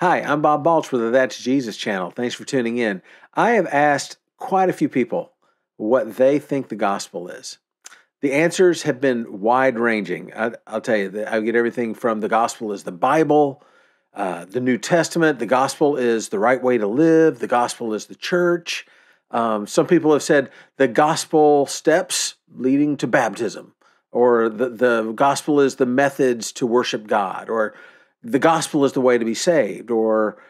Hi, I'm Bob Baulch with the That's Jesus channel. Thanks for tuning in. I have asked quite a few people what they think the gospel is. The answers have been wide-ranging. I'll tell you, I get everything from the gospel is the Bible, the New Testament, the gospel is the right way to live, the gospel is the church. Some people have said the gospel steps leading to baptism, or the gospel is the methods to worship God, or the gospel is the way to be saved, or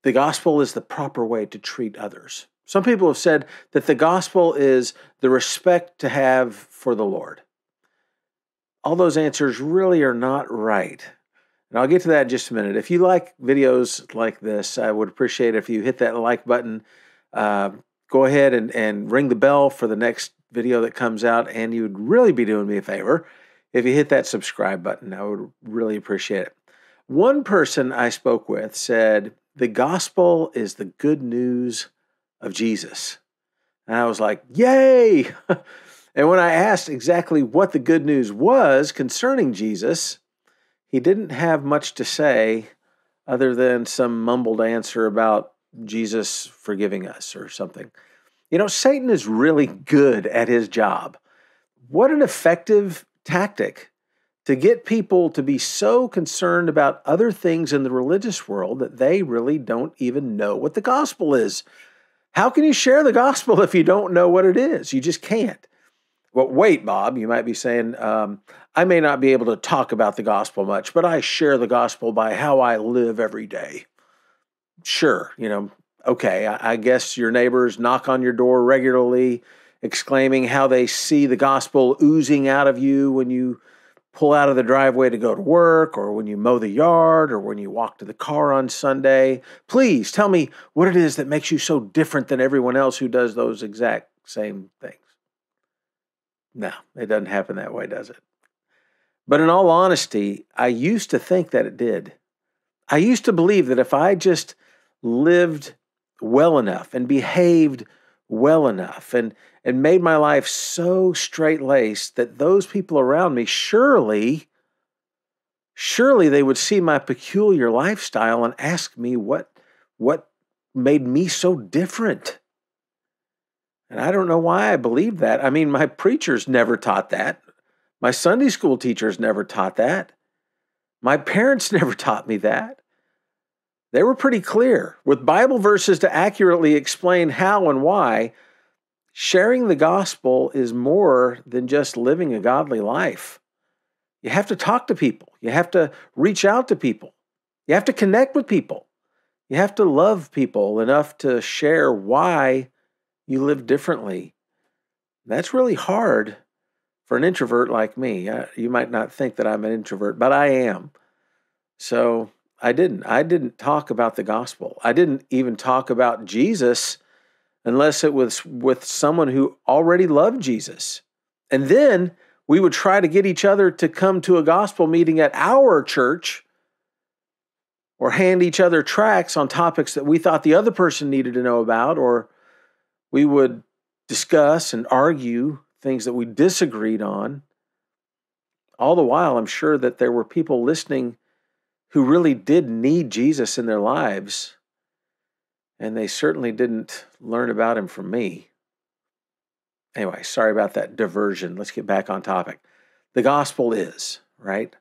the gospel is the proper way to treat others. Some people have said that the gospel is the respect to have for the Lord. All those answers really are not right. And I'll get to that in just a minute. If you like videos like this, I would appreciate it if you hit that like button. Go ahead and ring the bell for the next video that comes out. And you would really be doing me a favor if you hit that subscribe button. I would really appreciate it. One person I spoke with said, the gospel is the good news of Jesus. And I was like, yay! And when I asked exactly what the good news was concerning Jesus, he didn't have much to say other than some mumbled answer about Jesus forgiving us or something. You know, Satan is really good at his job. What an effective tactic to get people to be so concerned about other things in the religious world that they really don't even know what the gospel is. How can you share the gospel if you don't know what it is? You just can't. Well, wait, Bob, you might be saying, I may not be able to talk about the gospel much, but I share the gospel by how I live every day. Sure, okay, I guess your neighbors knock on your door regularly, exclaiming how they see the gospel oozing out of you when you pull out of the driveway to go to work, or when you mow the yard, or when you walk to the car on Sunday. Please tell me what it is that makes you so different than everyone else who does those exact same things. No, it doesn't happen that way, does it? But in all honesty, I used to think that it did. I used to believe that if I just lived well enough and behaved well enough and made my life so straight-laced that those people around me, surely they would see my peculiar lifestyle and ask me what made me so different. And I don't know why I believed that. I mean, my preachers never taught that. My Sunday school teachers never taught that. My parents never taught me that. They were pretty clear with Bible verses to accurately explain how and why sharing the gospel is more than just living a godly life. You have to talk to people. You have to reach out to people. You have to connect with people. You have to love people enough to share why you live differently. That's really hard for an introvert like me. You might not think that I'm an introvert, but I am. So I didn't talk about the gospel. I didn't even talk about Jesus unless it was with someone who already loved Jesus. And then we would try to get each other to come to a gospel meeting at our church, or hand each other tracts on topics that we thought the other person needed to know about, or we would discuss and argue things that we disagreed on. All the while, I'm sure that there were people listening who really did need Jesus in their lives, and they certainly didn't learn about him from me. Anyway, sorry about that diversion. Let's get back on topic. The gospel is, right?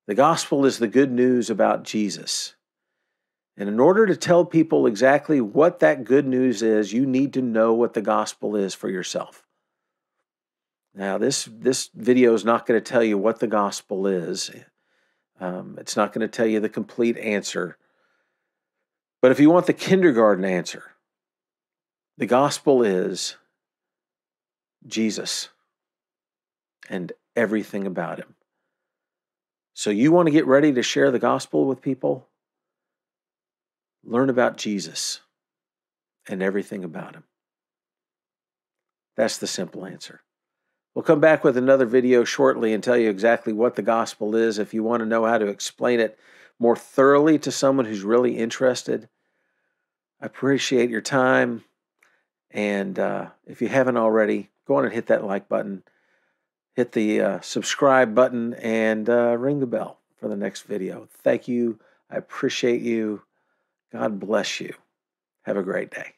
The gospel is the good news about Jesus. And in order to tell people exactly what that good news is, you need to know what the gospel is for yourself. Now, this video is not going to tell you what the gospel is. It's not going to tell you the complete answer. But if you want the kindergarten answer, the gospel is Jesus and everything about him. So you want to get ready to share the gospel with people? Learn about Jesus and everything about him. That's the simple answer. We'll come back with another video shortly and tell you exactly what the gospel is if you want to know how to explain it more thoroughly to someone who's really interested. I appreciate your time. And if you haven't already, go on and hit that like button, hit the subscribe button, and ring the bell for the next video. Thank you. I appreciate you. God bless you. Have a great day.